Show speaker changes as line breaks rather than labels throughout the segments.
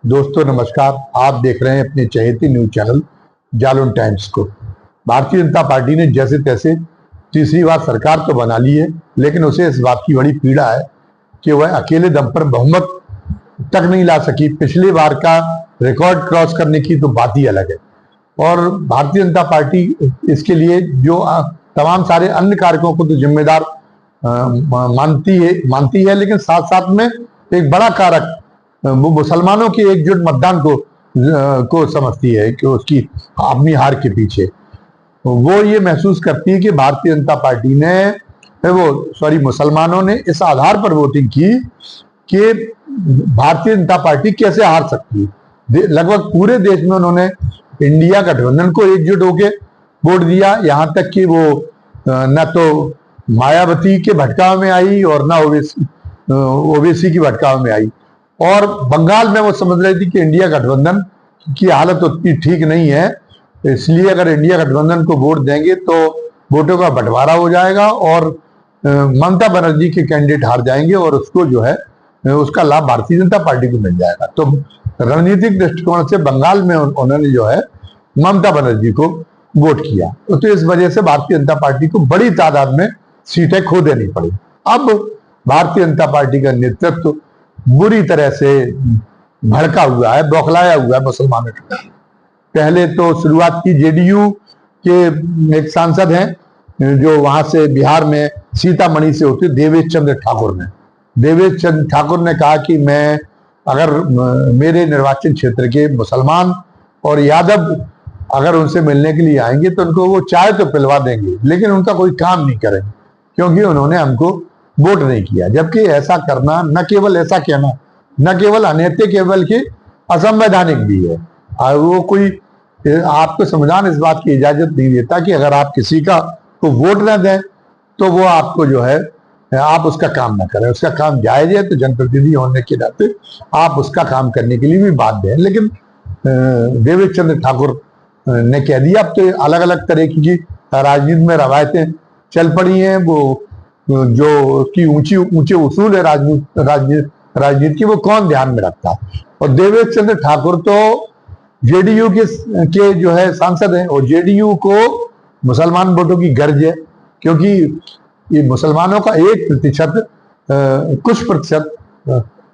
दोस्तों नमस्कार। आप देख रहे हैं अपने चहेती न्यूज चैनल जालौन टाइम्स को। भारतीय जनता पार्टी ने जैसे तैसे तीसरी बार सरकार तो बना ली है, लेकिन उसे इस बात की बड़ी पीड़ा है कि वह अकेले दम पर बहुमत तक नहीं ला सकी। पिछली बार का रिकॉर्ड क्रॉस करने की तो बात ही अलग है। और भारतीय जनता पार्टी इसके लिए जो तमाम सारे अन्य कारकों को तो जिम्मेदार मानती है, लेकिन साथ साथ में एक बड़ा कारक वो मुसलमानों के एकजुट मतदान को समझती है कि उसकी अपनी हार के पीछे वो ये महसूस करती है कि भारतीय जनता पार्टी ने मुसलमानों ने इस आधार पर वोटिंग की कि भारतीय जनता पार्टी कैसे हार सकती है। लगभग पूरे देश में उन्होंने इंडिया गठबंधन को एकजुट होकर वोट दिया, यहां तक कि वो न तो मायावती के भटकाव में आई और न ओवैसी की भटकाव में आई। और बंगाल में वो समझ रही थी कि इंडिया गठबंधन की हालत उतनी ठीक नहीं है, इसलिए अगर इंडिया गठबंधन को वोट देंगे तो वोटों का बंटवारा हो जाएगा और ममता बनर्जी के कैंडिडेट हार जाएंगे और उसको जो है उसका लाभ भारतीय जनता पार्टी को मिल जाएगा। तो रणनीतिक दृष्टिकोण से बंगाल में उन्होंने जो है ममता बनर्जी को वोट किया, तो इस वजह से भारतीय जनता पार्टी को बड़ी तादाद में सीटें खो देनी पड़ी। अब भारतीय जनता पार्टी का नेतृत्व बुरी तरह से भड़का हुआ है, बौखलाया हुआ है मुसलमानों के। पहले तो शुरुआत की जेडीयू के एक सांसद हैं जो वहां से बिहार में सीतामढ़ी से होते देवेश चंद्र ठाकुर ने। देवेश चंद्र ठाकुर ने कहा कि मैं अगर मेरे निर्वाचन क्षेत्र के मुसलमान और यादव अगर उनसे मिलने के लिए आएंगे तो उनको वो चाय तो पिलवा देंगे, लेकिन उनका कोई काम नहीं करेंगे क्योंकि उन्होंने हमको वोट नहीं किया। जबकि ऐसा करना न केवल ऐसा कहना न केवल अनैतिक है बल्कि असंवैधानिक भी है। और वो कोई आपको संविधान इस बात की इजाजत नहीं देता कि अगर आप किसी का को वोट ना दें तो वो आपको जो है आप उसका काम ना करें। उसका काम जायज है तो जनप्रतिनिधि होने के नाते आप उसका काम करने के लिए भी बाध्य है। लेकिन देवेश चंद्र ठाकुर ने कह दिया। अब तो अलग अलग तरह की राजनीति में रवायतें चल पड़ी हैं। वो जो उसकी ऊंचे उसूल है राजनीति की, वो कौन ध्यान में रखता है। और देवेश चंद्र ठाकुर तो जेडीयू के जो है सांसद हैं और जेडीयू को मुसलमान वोटों की गर्ज है, क्योंकि ये मुसलमानों का 1% कुछ प्रतिशत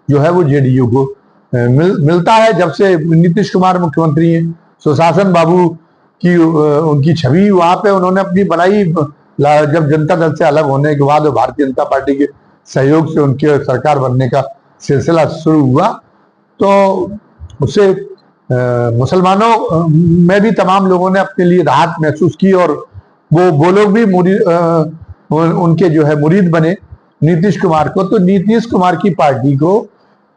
जो है वो जेडीयू को मिलता है। जब से नीतीश कुमार मुख्यमंत्री हैं, सुशासन बाबू की उनकी छवि वहां पे उन्होंने अपनी बनाई। जब जनता दल से अलग होने के बाद भारतीय जनता पार्टी के सहयोग से उनके सरकार बनने का सिलसिला शुरू हुआ तो उससे मुसलमानों में भी तमाम लोगों ने अपने लिए राहत महसूस की और वो लोग भी उनके जो है मुरीद बने नीतीश कुमार को। तो नीतीश कुमार की पार्टी को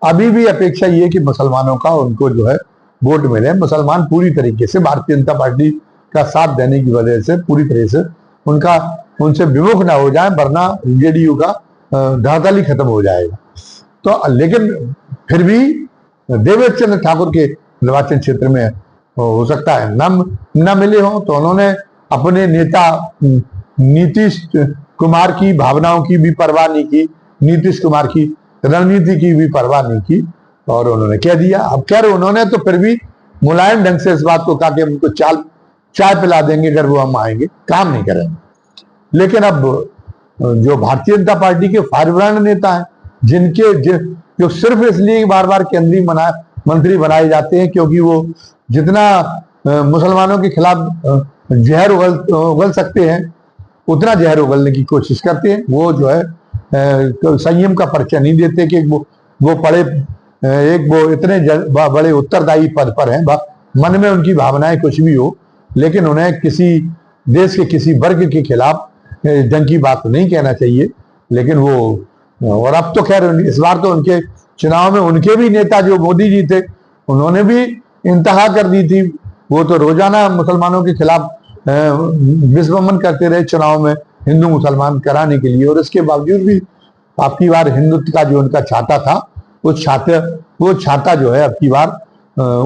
अभी भी अपेक्षा ये कि मुसलमानों का उनको जो है वोट मिले। मुसलमान पूरी तरीके से भारतीय जनता पार्टी का साथ देने की वजह से पूरी तरह से उनसे विमुख ना हो जाए, वरना जेडीयू का धड़ाधड़ ही खत्म हो जाएगा। तो लेकिन फिर भी देवेश चंद्र ठाकुर के निर्वाचन क्षेत्र में हो सकता है न मिले हो, तो उन्होंने अपने नेता नीतीश कुमार की भावनाओं की भी परवाह नहीं की, नीतीश कुमार की रणनीति की भी परवाह नहीं की और उन्होंने कह दिया। अब खैर उन्होंने तो फिर भी मुलायम ढंग से इस बात को कहा कि हमको चाय पिला देंगे अगर वो हम आएंगे, काम नहीं करेंगे। लेकिन अब जो भारतीय जनता पार्टी के फायरब्रांड नेता हैं जो सिर्फ इसलिए बार बार केंद्रीय मंत्री बनाए जाते हैं क्योंकि वो जितना मुसलमानों के खिलाफ जहर उगल सकते हैं उतना जहर उगलने की कोशिश करते हैं। वो जो है संयम का परिचय नहीं देते कि वो इतने बड़े उत्तरदायी पद पर हैं, मन में उनकी भावनाएं कुछ भी हो, लेकिन उन्हें किसी देश के किसी वर्ग के खिलाफ जंग की बात नहीं कहना चाहिए। लेकिन वो और अब तो खैर इस बार तो उनके चुनाव में उनके भी नेता जो मोदी जी थे उन्होंने भी इंतहा कर दी थी। वो तो रोजाना मुसलमानों के खिलाफ विस्फोमन करते रहे चुनाव में हिंदू मुसलमान कराने के लिए, और इसके बावजूद भी आपकी बार हिंदुत्व का जो उनका छाता था वो छाता जो है आपकी बार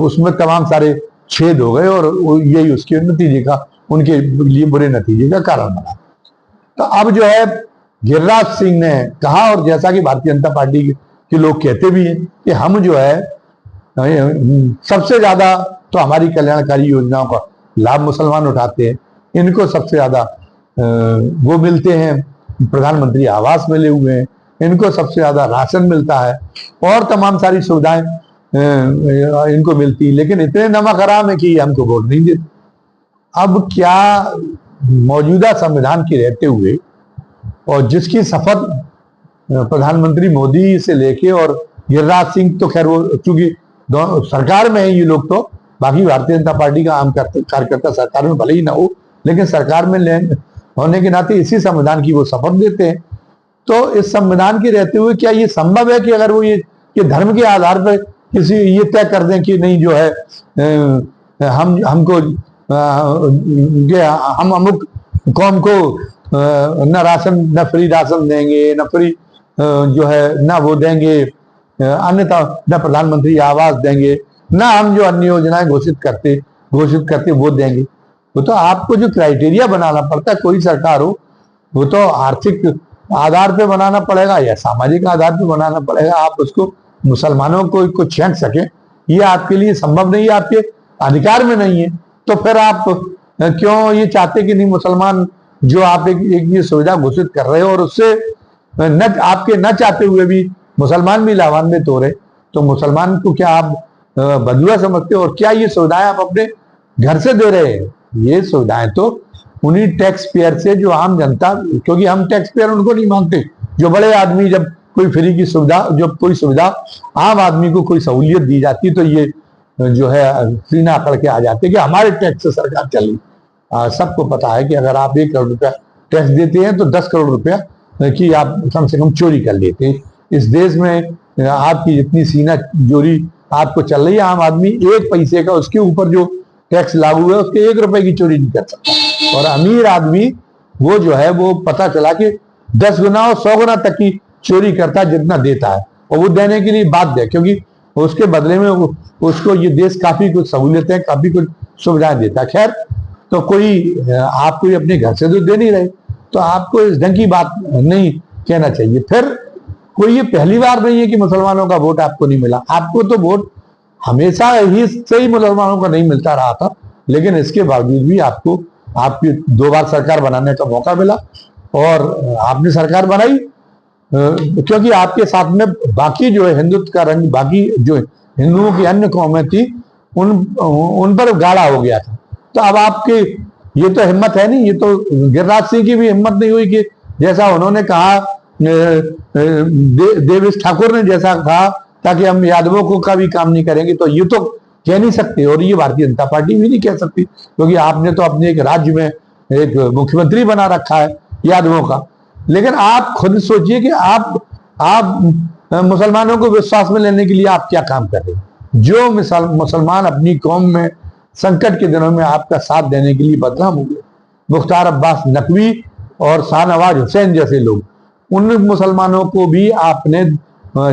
उसमें तमाम सारे छेद हो गए और यही उसके नतीजे का उनके लिए बुरे नतीजे का कारण बना। तो अब जो है गिरिराज सिंह ने कहा, और जैसा कि भारतीय जनता पार्टी के लोग कहते भी हैं कि हम जो है सबसे ज्यादा तो हमारी कल्याणकारी योजनाओं का लाभ मुसलमान उठाते हैं। इनको सबसे ज्यादा वो मिलते हैं, प्रधानमंत्री आवास मिले हुए हैं, इनको सबसे ज्यादा राशन मिलता है और तमाम सारी सुविधाएं इनको मिलती, लेकिन इतने नमक हराम है कि हमको वोट नहीं देते। अब क्या मौजूदा संविधान के रहते हुए और जिसकी शपथ प्रधानमंत्री मोदी से लेके और गिरिराज सिंह तो खैर वो चूंकि सरकार में है ये लोग, तो बाकी भारतीय जनता पार्टी का आम कार्यकर्ता सरकार में भले ही ना हो, लेकिन सरकार में होने के नाते इसी संविधान की वो शपथ देते हैं। तो इस संविधान के रहते हुए क्या ये संभव है कि अगर वो ये धर्म के आधार पर किसी ये तय कर दें कि नहीं जो है हमको हम अमुक कौम को न राशन न फ्री राशन देंगे, न फ्री जो है न वो देंगे, अन्यथा न प्रधानमंत्री आवास देंगे, ना हम जो अन्य योजनाएं घोषित करते वो देंगे। वो तो आपको जो क्राइटेरिया बनाना पड़ता है, कोई सरकार हो वो तो आर्थिक आधार पे बनाना पड़ेगा या सामाजिक आधार पे बनाना पड़ेगा। आप उसको मुसलमानों को छेड़ सके ये आपके लिए संभव नहीं है, आपके अधिकार में नहीं है। तो फिर आप क्यों ये चाहते कि नहीं मुसलमान जो आप एक ये सुविधा घोषित कर रहे हो और उससे आपके न चाहते हुए भी मुसलमान भी लाभान्वित हो रहे, तो मुसलमान को क्या आप बदुआ समझते हो? और क्या ये सुविधाएं आप अपने घर से दे रहे हैं? ये सुविधाएं तो उन्हीं टैक्स पेयर से जो आम जनता, क्योंकि हम टैक्स पेयर उनको नहीं मानते, जो बड़े आदमी जब कोई फ्री की सुविधा, जब कोई सुविधा आम आदमी को कोई सहूलियत दी जाती तो ये जो है सीना अकड़ के आ जाते कि हमारे टैक्स से सरकार चल रही। सबको पता है कि अगर आप 1 करोड़ रुपया टैक्स देते हैं तो 10 करोड़ रुपया की आप कम से कम चोरी कर लेते हैं। इस देश में आपकी जितनी सीना चोरी आपको चल रही है, आम आदमी 1 पैसे का उसके ऊपर जो टैक्स लागू है उसके 1 रुपए की चोरी नहीं कर सकता। और अमीर आदमी वो जो है वो पता चला कि 10 गुना और 100 गुना तक की चोरी करता है जितना देता है, और वो देने के लिए बाध्य है क्योंकि उसके बदले में उसको ये देश काफी कुछ सहूलियतें, काफी कुछ सुविधाएं देता है। खैर, तो कोई आपको अपने घर से तो दे नहीं रहे, तो आपको इस ढंग की बात नहीं कहना चाहिए। फिर कोई ये पहली बार नहीं है कि मुसलमानों का वोट आपको नहीं मिला। आपको तो वोट हमेशा ही से ही मुसलमानों का नहीं मिलता रहा था, लेकिन इसके बावजूद भी आपको आपकी 2 बार सरकार बनाने का मौका मिला और आपने सरकार बनाई क्योंकि आपके साथ में बाकी जो है हिंदुत्व का रंग, बाकी जो हिंदुओं की अन्य कौमें थी उन पर गाढ़ा हो गया था। तो अब आपकी ये तो हिम्मत है नहीं, ये तो गिरिराज सिंह की भी हिम्मत नहीं हुई कि जैसा उन्होंने कहा, देवेश ठाकुर ने जैसा कहा ताकि हम यादवों को का भी काम नहीं करेंगे, तो ये तो कह नहीं सकते और ये भारतीय जनता पार्टी भी नहीं कह सकती क्योंकि आपने तो अपने एक राज्य में एक मुख्यमंत्री बना रखा है यादवों का। लेकिन आप खुद सोचिए कि आप मुसलमानों को विश्वास में लेने के लिए आप क्या काम कर रहे हैं? जो मुसलमान अपनी कौम में संकट के दिनों में आपका साथ देने के लिए बदनाम हुए, मुख्तार अब्बास नकवी और शाहनवाज हुसैन जैसे लोग, उन मुसलमानों को भी आपने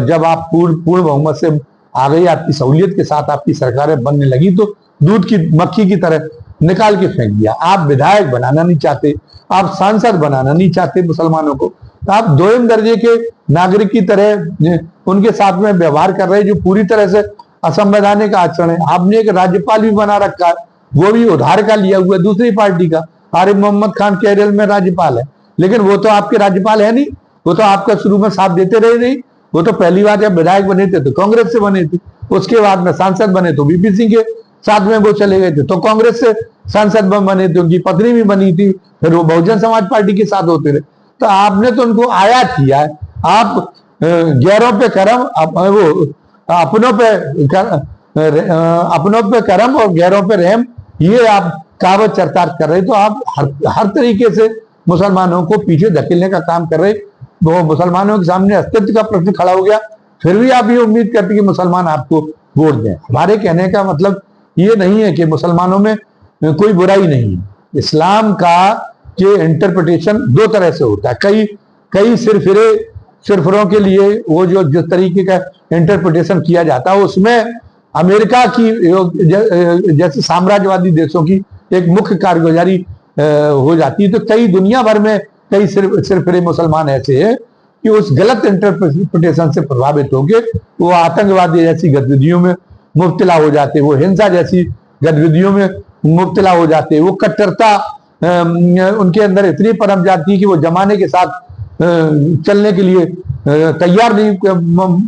जब आप पूर्ण बहुमत से आ गई, आपकी सहूलियत के साथ आपकी सरकारें बनने लगी, तो दूध की मक्खी की तरह निकाल के फेंक दिया। आप विधायक बनाना नहीं चाहते, आप सांसद बनाना नहीं चाहते मुसलमानों को, तो आप 2म दर्जे के नागरिक की तरह उनके साथ में व्यवहार कर रहे हैं जो पूरी तरह से असंवैधानिक आचरण है। आपने एक राज्यपाल भी बना रखा है, वो भी उधार का लिया हुआ है दूसरी पार्टी का। आरिफ मोहम्मद खान केरल में राज्यपाल है, लेकिन वो तो आपके राज्यपाल है नहीं, वो तो आपका शुरू में साथ देते रहे नहीं। वो तो पहली बार जब विधायक बने थे तो कांग्रेस से बने थे, उसके बाद में सांसद बने तो वीपी सिंह के साथ में वो चले गए थे, तो कांग्रेस से सांसद बने थे, उनकी पत्नी भी बनी थी, फिर वो बहुजन समाज पार्टी के साथ होते रहे। तो आपने तो उनको आयात किया है। आप गैरों पे करम, वो अपनों पे करम और गैरों पे रहम, ये आप कहावत चरितार्थ कर रहे। तो आप हर तरीके से मुसलमानों को पीछे धकेलने का काम कर रहे। वो मुसलमानों के सामने अस्तित्व का प्रश्न खड़ा हो गया, फिर भी आप ये उम्मीद करते कि मुसलमान आपको वोट दें। हमारे कहने का मतलब ये नहीं है कि मुसलमानों में कोई बुराई नहीं है। इस्लाम का के इंटरप्रिटेशन 2 तरह से होता है। कई सिरफिरों के लिए वो जो जिस तरीके का इंटरप्रिटेशन किया जाता है उसमें अमेरिका की जैसे साम्राज्यवादी देशों की एक मुख्य कारगुजारी हो जाती है। तो कई दुनिया भर में कई सिरफिरे मुसलमान ऐसे हैं कि उस गलत इंटरप्रिटेशन से प्रभावित होकर वो आतंकवादी जैसी गतिविधियों में मुब्तला हो जाते, वो हिंसा जैसी गतिविधियों में मुब्तला हो जाते, वो कट्टरता उनके अंदर इतनी पनप जाती है कि वो जमाने के साथ चलने के लिए तैयार नहीं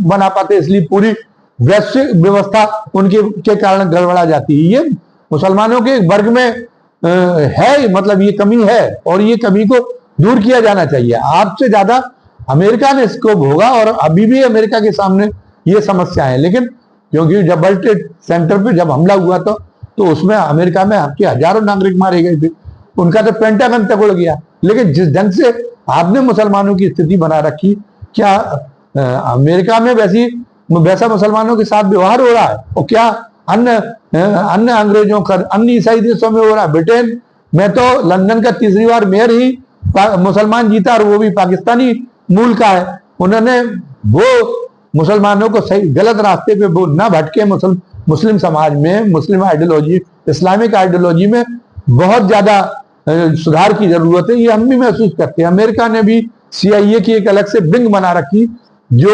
बना पाते, इसलिए पूरी वैश्विक व्यवस्था उनके के कारण गड़बड़ा जाती है। ये मुसलमानों के वर्ग में है, मतलब ये कमी है और ये कमी को दूर किया जाना चाहिए। आपसे ज्यादा अमेरिका ने इसको भोगा और अभी भी अमेरिका के सामने ये समस्या है। लेकिन क्योंकि जब वर्ल्ड ट्रेड सेंटर पे जब हमला हुआ तो उसमें अमेरिका में आपके हजारों नागरिक मारे गए थे, उनका तो पेंटागन तक उड़ गया। लेकिन जिस ढंग से आपने मुसलमानों की स्थिति बना रखी, क्या अमेरिका में वैसा मुसलमानों के साथ व्यवहार हो रहा है? और क्या अन्य अंग्रेजों का अन्य ईसाई देशों में हो रहा है? ब्रिटेन में तो लंदन का तीसरी बार मेयर ही मुसलमान जीता, और वो भी पाकिस्तानी मूल का है। उन्होंने वो मुसलमानों को सही गलत रास्ते पे वो ना भटके। मुस्लिम समाज में मुस्लिम आइडियोलॉजी, इस्लामिक आइडियोलॉजी में बहुत ज्यादा सुधार की जरूरत है, ये हम भी महसूस करते हैं। अमेरिका ने भी CIA की एक अलग से विंग बना रखी जो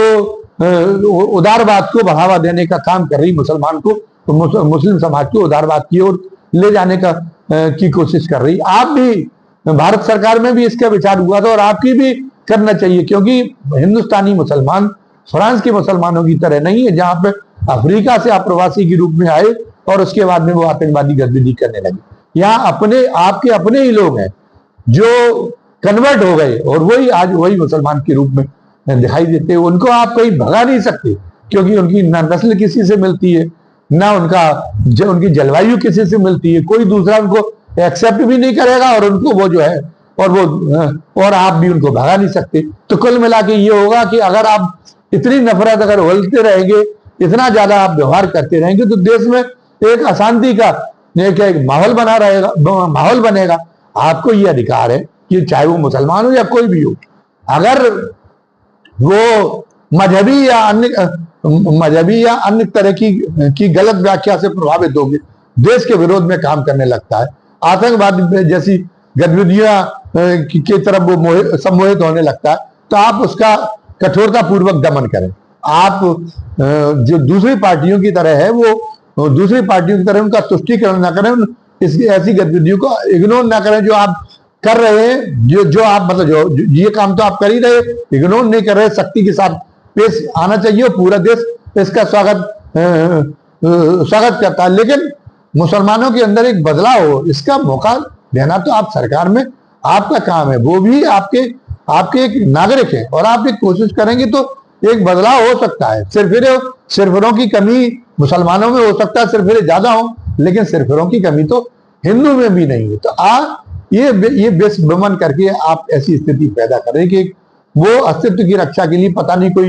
उदारवाद को बढ़ावा देने का काम कर रही, मुसलमान को तो मुस्लिम समाज को उदारवाद की ओर ले जाने का की कोशिश कर रही। आप भी, भारत सरकार में भी इसका विचार हुआ था और आपकी भी करना चाहिए, क्योंकि हिंदुस्तानी मुसलमान फ्रांस के मुसलमानों की तरह नहीं है, जहां पे अफ्रीका से अप्रवासी के रूप में आए और उसके बाद में वो आतंकवादी गतिविधि करने लगे। यहाँ आपके अपने ही लोग हैं जो कन्वर्ट हो गए और वही आज वही मुसलमान के रूप में दिखाई देते हैं। उनको आप कहीं भगा नहीं सकते, क्योंकि उनकी ना नस्ल किसी से मिलती है, ना उनकी जलवायु किसी से मिलती है, कोई दूसरा उनको एक्सेप्ट भी नहीं करेगा और उनको वो जो है और आप भी उनको भगा नहीं सकते। तो कुल मिला के ये होगा कि अगर आप इतनी नफरत अगर होलते रहेंगे, इतना ज्यादा आप व्यवहार करते रहेंगे, तो देश में एक अशांति का एक माहौल बनेगा। आपको ये अधिकार है कि चाहे वो मुसलमान हो या कोई भी हो, अगर वो मजहबी या अन्य तरह की गलत व्याख्या से प्रभावित होगी, देश के विरोध में काम करने लगता है, आतंकवाद जैसी गतिविधियां की तरफ वो सम्मोहित होने लगता है, तो आप उसका कठोरता पूर्वक दमन करें। आप जो दूसरी पार्टियों की तरह है, वो दूसरी पार्टियों की तरह उनका तुष्टीकरण ना करें, इसकी ऐसी गतिविधियों को इग्नोर ना करें जो आप कर रहे हैं, जो आप मतलब जो ये काम तो आप कर ही रहे, इग्नोर नहीं कर रहे, सख्ती के साथ पेश आना चाहिए। पूरा देश इसका स्वागत करता है। लेकिन मुसलमानों के अंदर एक बदलाव हो, इसका मौका देना तो आप सरकार में आपका काम है, वो भी आपके एक नागरिक है, और आप एक कोशिश करेंगे तो एक बदलाव हो सकता है। सिरफिरों की कमी मुसलमानों में हो सकता है, सिरफिरे ज्यादा हो, लेकिन सिरफिरों की कमी तो हिंदू में भी नहीं है। तो ये विमन करके आप ऐसी स्थिति पैदा करें कि वो अस्तित्व की रक्षा के लिए पता नहीं कोई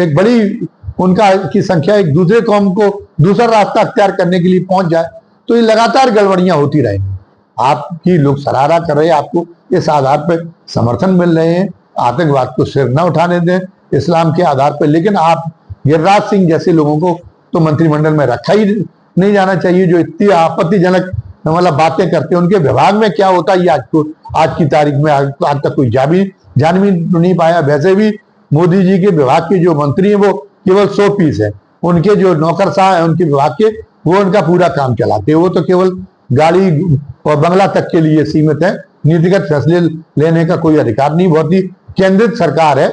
एक बड़ी उनका की संख्या एक दूसरे कौम को दूसरा रास्ता अख्तियार करने के लिए पहुंच जाए, तो ये लगातार गड़बड़ियां होती रहेंगी। आपकी लोग सराहना कर रहे हैं, आपको इस आधार पर समर्थन मिल रहे हैं, आतंकवाद को सिर न उठाने दें इस्लाम के आधार पर। लेकिन आप गिरिराज सिंह जैसे लोगों को तो मंत्रिमंडल में रखा ही नहीं जाना चाहिए, जो इतनी आपत्तिजनक मतलब बातें करते हैं। उनके विभाग में क्या होता है ये आज की तारीख में आज तक कोई जान भी नहीं पाया। वैसे भी मोदी जी के विभाग के जो मंत्री हैं वो केवल 100 पीस है, उनके जो नौकरशाह है उनके विभाग के, वो उनका पूरा काम चलाते हैं। वो तो केवल गाड़ी और बंगला तक के लिए सीमित है, नीतिगत फैसले लेने का कोई अधिकार नहीं। बहुत ही केंद्रित सरकार है,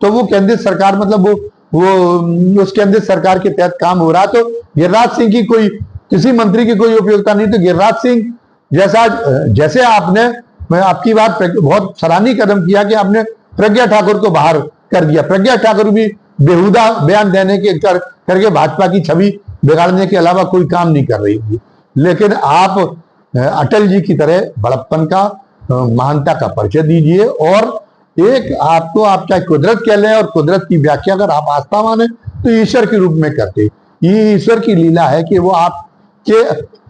तो वो केंद्रित सरकार मतलब वो उस केंद्रित सरकार के तहत काम हो रहा। तो गिरिराज सिंह की कोई किसी मंत्री की कोई उपयोगिता नहीं। तो गिरिराज सिंह जैसे आपने, मैं आपकी बात बहुत सराहनीय कदम किया कि आपने प्रज्ञा ठाकुर को बाहर कर दिया। प्रज्ञा ठाकुर भी बेहुदा बयान देने के करके भाजपा की छवि बिगाड़ने के अलावा कोई काम नहीं कर रही थी। लेकिन आप अटल जी की तरह बड़प्पन का, महानता का परिचय दीजिए, और एक आपको आप चाहे कुदरत कह लें, और कुदरत की व्याख्या अगर आप आस्था माने तो ईश्वर के रूप में करते। ये ईश्वर की लीला है कि वो आपके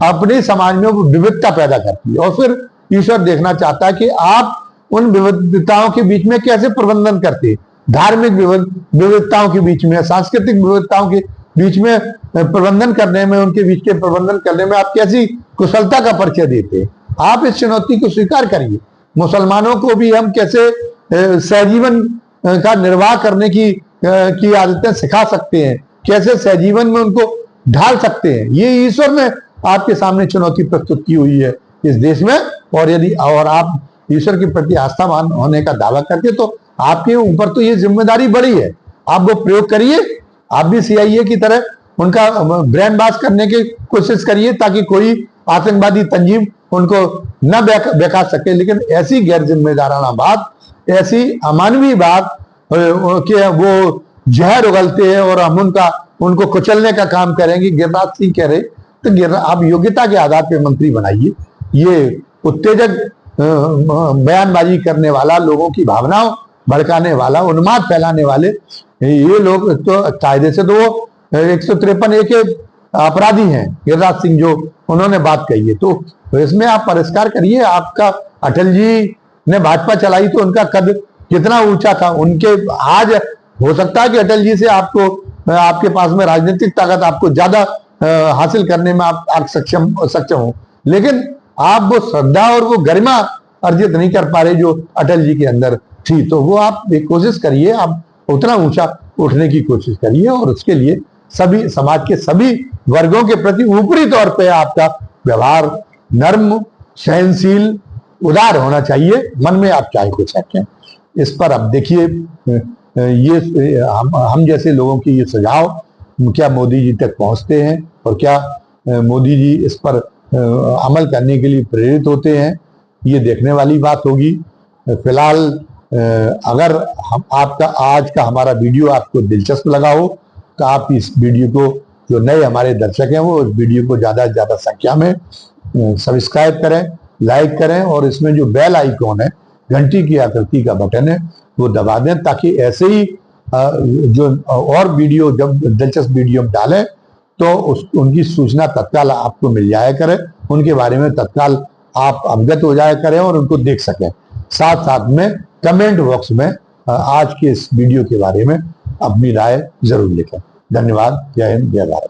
अपने समाज में वो विविधता पैदा करती है, और फिर ईश्वर देखना चाहता है कि आप उन विविधताओं के बीच में कैसे प्रबंधन करते, धार्मिक विविधताओं के बीच में, सांस्कृतिक विविधताओं के बीच में प्रबंधन करने में, उनके बीच के प्रबंधन करने में आप कैसी कुशलता का परिचय देते। आप इस चुनौती को स्वीकार करिए। मुसलमानों को भी हम कैसे सहजीवन का निर्वाह करने की आदतें सिखा सकते हैं, कैसे सहजीवन में उनको ढाल सकते हैं। ये ईश्वर ने आपके सामने चुनौती प्रस्तुत की हुई है इस देश में, और आप ईश्वर के प्रति आस्थावान होने का दावा करके तो आपके ऊपर तो ये जिम्मेदारी बड़ी है। आप वो प्रयोग करिए, आप भी CIA की तरह उनका ब्रेन वॉश करने की कोशिश करिए ताकि कोई आतंकवादी तंजीम उनको न बहका सके। लेकिन ऐसी गैर जिम्मेदाराना बात, ऐसी अमानवीय बात कि वो जहर उगलते हैं और हम उनको कुचलने का काम करेंगे। गिरिराज सिंह कह रहे तो आप योग्यता के आधार पर मंत्री बनाइए। ये उत्तेजक बयानबाजी करने वाला, लोगों की भावनाओं भड़काने वाला, उन्माद फैलाने वाले ये लोग तो कायदे से तो वो 153 के अपराधी हैं गिरिराज सिंह जो उन्होंने बात कही है। तो इसमें आप परिष्कार करिए। आपका अटल जी ने भाजपा चलाई तो उनका कद कितना ऊंचा था। उनके आज हो सकता है कि अटल जी से आपके पास में राजनीतिक ताकत आपको ज्यादा हासिल करने में आप सक्षम हो, लेकिन आप वो श्रद्धा और वो गरिमा अर्जित नहीं कर पा रहे जो अटल जी के अंदर थी। तो वो आप एक कोशिश करिए, आप उतना ऊंचा उठने की कोशिश करिए और उसके लिए सभी समाज के सभी वर्गों के प्रति ऊपरी तौर पे आपका व्यवहार नर्म, सहनशील, उदार होना चाहिए। मन में आप चाहे कुछ रखें। इस पर अब देखिए ये हम जैसे लोगों की ये सुझाव क्या मोदी जी तक पहुंचते हैं और क्या मोदी जी इस पर अमल करने के लिए प्रेरित होते हैं, ये देखने वाली बात होगी। फिलहाल अगर आपका आज का हमारा वीडियो आपको दिलचस्प लगा हो तो आप इस वीडियो को, जो नए हमारे दर्शक हैं वो इस वीडियो को ज्यादा से ज्यादा संख्या में सब्सक्राइब करें, लाइक करें और इसमें जो बेल आइकॉन है, घंटी की आकृति का बटन है, वो दबा दें ताकि ऐसे ही जो और वीडियो जब दिलचस्प वीडियो डालें तो उनकी सूचना तत्काल आपको मिल जाया करे, उनके बारे में तत्काल आप अवगत हो जाया करें और उनको देख सकें। साथ साथ में कमेंट बॉक्स में आज के इस वीडियो के बारे में अपनी राय जरूर लिखें। धन्यवाद। जय हिंद, जय भारत।